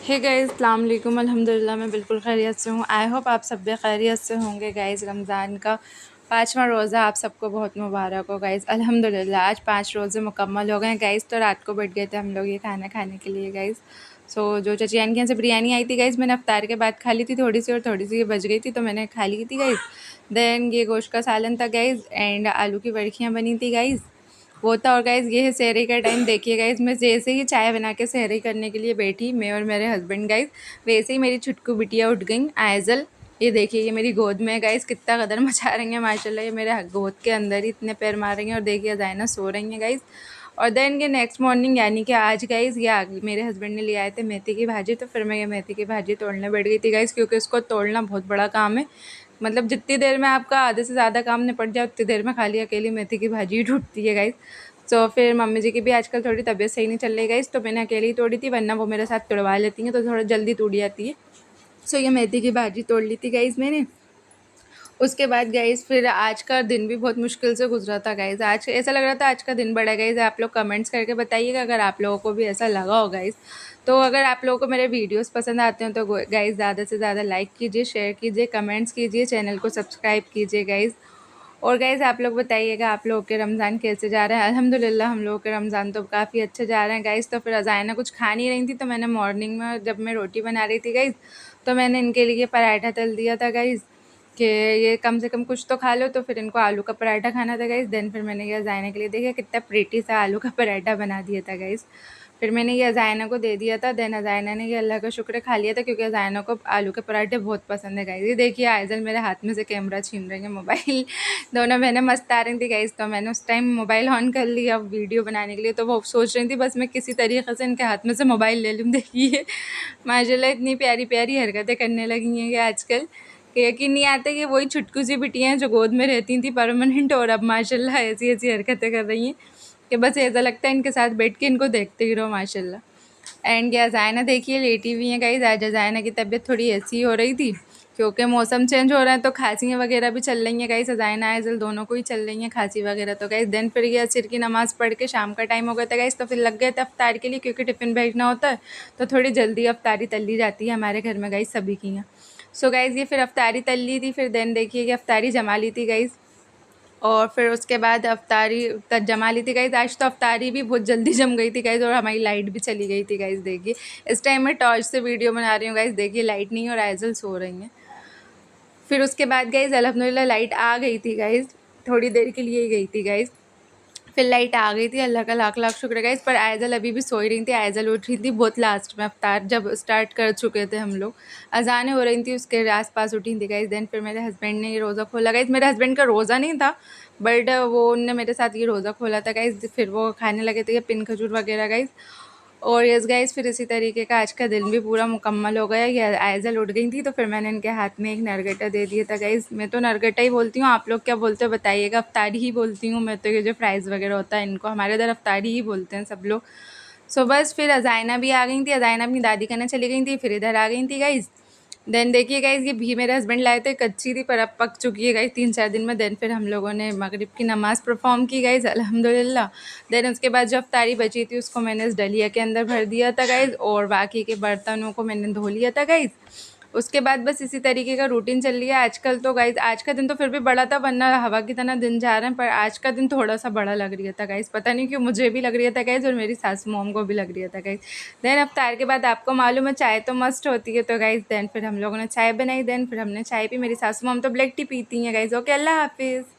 Hey guys अस्सलाम वालेकुम। अल्हम्दुलिल्लाह मैं बिल्कुल खैरियत से हूँ। आई होप आप सब भी खैरियत से होंगे गाइज़। रमज़ान का 5वां रोज़ा आप सबको बहुत मुबारक हो गाइज़। अल्हम्दुलिल्लाह आज 5 रोज़े मुकम्मल हो गए हैं गाइज़। तो रात को बैठ गए थे हम लोग ये खाना खाने के लिए गाइज़। जो चचियान के यहाँ से बिरयानी आई थी गाइज़, मैंने अफ्तार के बाद खा ली थी थोड़ी सी, और थोड़ी सी ये बच गई थी तो मैंने खा ली थी गाइज़। देन ये गोश्त का सालन था गाइज़, एंड आलू की बरखियाँ बनी थी गाइज़, वो था। और गाइज़ ये है सहरी का टाइम। देखिए गाइज़, मैं जैसे ही चाय बना के सहरी करने के लिए बैठी, मैं और मेरे हस्बैंड गाइज़, वैसे ही मेरी छुटकू बिटिया उठ गई आयज़ल। ये देखिए ये मेरी गोद में है गाइज़, कितना कदर मचा रही हैं माशाल्लाह। ये मेरे गोद के अंदर ही इतने पैर मार रही हैं। और देखिए ज़ाइना सो रही हैं गाइज़। और देन ये नेक्स्ट मॉर्निंग यानी कि आज गाइज़ ये मेरे हस्बैंड ने ले आए थे मेथी की भाजी, तो फिर मैं ये मेथी की भाजी तोड़ने बैठ गई थी गाइज़, क्योंकि इसको तोड़ना बहुत बड़ा काम है। मतलब जितनी देर में आपका आधे से ज़्यादा काम निपट जाए, उतनी देर में खाली अकेली मेथी की भाजी ही टूटती है गाइज़। तो फिर मम्मी जी की भी आजकल थोड़ी तबीयत सही नहीं चल रही गाइज़, तो मैंने अकेली ही तोड़ी थी, वरना वो मेरे साथ तुड़वा लेती हैं तो थोड़ा जल्दी टूट जाती है। ये मेथी की भाजी तोड़ ली थी गाइज़ मैंने। उसके बाद गाइज़ फिर आज का दिन भी बहुत मुश्किल से गुजरा था गाइज़। आज ऐसा लग रहा था आज का दिन बड़ा गाइज़। आप लोग कमेंट्स करके बताइएगा अगर आप लोगों को भी ऐसा लगा हो गाइज़। तो अगर आप लोगों को मेरे वीडियोस पसंद आते हैं तो गाइज़ ज़्यादा से ज़्यादा लाइक कीजिए, शेयर कीजिए, कमेंट्स कीजिए, चैनल को सब्सक्राइब कीजिए गाइज़। और गाइज़ आप लोग बताइएगा आप लोगों के रमज़ान कैसे जा रहे हैं। अल्हम्दुलिल्लाह हम लोगों के रमज़ान तो काफ़ी अच्छे जा रहे हैं गाइज़। तो फिर अज़ाइना कुछ खा नहीं रही थी, तो मैंने मॉर्निंग में जब मैं रोटी बना रही थी गाइज़, तो मैंने इनके लिए पराठा तल दिया था गाइज़ कि ये कम से कम कुछ तो खा लो। तो फिर इनको आलू का पराठा खाना था गाइज़। देन फिर मैंने ये अज़ाइना के लिए, देखिए कितना प्रीटी सा आलू का पराठा बना दिया था गाइज़। फिर मैंने ये अज़ाइना को दे दिया था। देन अज़ाइना ने ये अल्लाह का शुक्र खा लिया था, क्योंकि अज़ाइना को आलू के पराठे बहुत पसंद है गाइज़। ये देखिए आइज़ल मेरे हाथ में से कैमरा छीन रही है, मोबाइल दोनों बहनें मस्त आ रही थी गाइज़। तो मैंने उस टाइम मोबाइल ऑन कर लिया वीडियो बनाने के लिए, तो वो सोच रही थी बस मैं किसी तरीके से इनके हाथ में से मोबाइल ले लूँ। देखिए माशाल्लाह इतनी प्यारी प्यारी हरकतें करने लगी हैं ये आजकल कि यकीन नहीं आता कि वही छुटकू सी बिटियाँ हैं जो गोद में रहती थी परमानेंट, और अब माशाल्लाह ऐसी ऐसी हरकतें कर रही हैं कि बस ऐसा लगता है इनके साथ बैठ के इनको देखते ही रहो माशाल्लाह। एंड क्या ज़ायना देखिए लेटी हुई हैं गाइज़। आज ज़ायना की तबीयत थोड़ी ऐसी हो रही थी, क्योंकि मौसम चेंज हो रहा है तो खांसियाँ वगैरह भी चल रही हैं गाइज़। ज़ायना आइज़ल दोनों को ही चल रही हैं खांसी वगैरह। तो गाइज़ देन फिर ये असर की नमाज़ पढ़ के शाम का टाइम हो गया था गाइज़, तो फिर लग गए थे अफ्तार के लिए, क्योंकि टिफ़िन भेजना होता है तो थोड़ी जल्दी अफ्तारी तल ली जाती है हमारे घर में गाइज़ सभी की यहाँ। गाइज़ ये फिर अफ्तारी तल ली थी। फिर देन देखिए कि अफ्तारी जमा ली थी गाइज़, और फिर उसके बाद अफ्तारी तक जमा ली थी गाइज़। आज तो अफ्तारी भी बहुत जल्दी जम गई थी गाइज़, और हमारी लाइट भी चली गई थी गाइज़। देखिए इस टाइम मैं टॉर्च से वीडियो बना रही हूँ गाइज़। देखिए लाइट नहीं है और आइज़ल सो रही हैं। फिर उसके बाद गाइज़ अल्हम्दुलिल्लाह लाइट आ गई थी गाइज़, थोड़ी देर के लिए ही गई थी गाइज़। फिर लाइट आ गई थी, अल्लाह का लाख लाख शुक्र गाइज़। पर आइज़ल अभी भी सोई रही थी। आइज़ल उठ रही थी बहुत लास्ट में, अफ्तार जब स्टार्ट कर चुके थे हम लोग, अज़ानें हो रही थी उसके आस-पास उठी थी गाइज़। देन फिर मेरे हस्बैंड ने ये रोज़ा खोला गाइज़। मेरे हस्बैंड का रोज़ा नहीं था, बट वो उनने मेरे साथ ये रोज़ा खोला था गाइज़। फिर वो खाने लगे थे ये पिन खजूर वगैरह गाइज़। और यस गाइज़ फिर इसी तरीके का आज का दिन भी पूरा मुकम्मल हो गया। ये आइज़ल उठ गई थी तो फिर मैंने इनके हाथ में एक नरगटा दे दिया था गाइज़। मैं तो नरगटा ही बोलती हूँ, आप लोग क्या बोलते हो बताइएगा। अफ्तारी ही बोलती हूँ मैं तो, ये जो फ्राइज़ वगैरह होता है इनको हमारे इधर अफ्तारी ही बोलते हैं सब लोग। बस फिर अज़ाइना भी आ गई थी। अज़ाइना अपनी दादी के यहाँ चली गई थी, फिर इधर आ गई थी गाइज़। देन देखिए गाइज़ ये भी मेरे हस्बैंड लाए थे, कच्ची थी पर अब पक चुकी है गाइज़ 3-4 दिन में। देन फिर हम लोगों ने मगरिब की नमाज़ परफ़ॉर्म की गाइज़ अल्हम्दुलिल्लाह। देन उसके बाद जो अफ्तारी बची थी उसको मैंने इस डलिया के अंदर भर दिया था गाइज़, और बाकी के बर्तनों को मैंने धो लिया था गाइज़। उसके बाद बस इसी तरीके का रूटीन चल रहा है आजकल तो गाइज़। आज का दिन तो फिर भी बड़ा था, वरना हवा की तरह दिन जा रहे हैं, पर आज का दिन थोड़ा-सा बड़ा लग रहा था गाइज़। पता नहीं क्यों मुझे भी लग रहा था गाइज़, और मेरी सासू मॉम को भी लग रहा था गाइज़। देन अफ्तार के बाद आपको मालूम है चाय तो मस्ट होती है, तो गाइज़ देन फिर हम लोगों ने चाय बनाई। देन फिर हमने चाय पी। मेरी सासू मॉम तो ब्लैक टी पीती हैं गाइज़। ओके अल्लाह हाफ़िज़।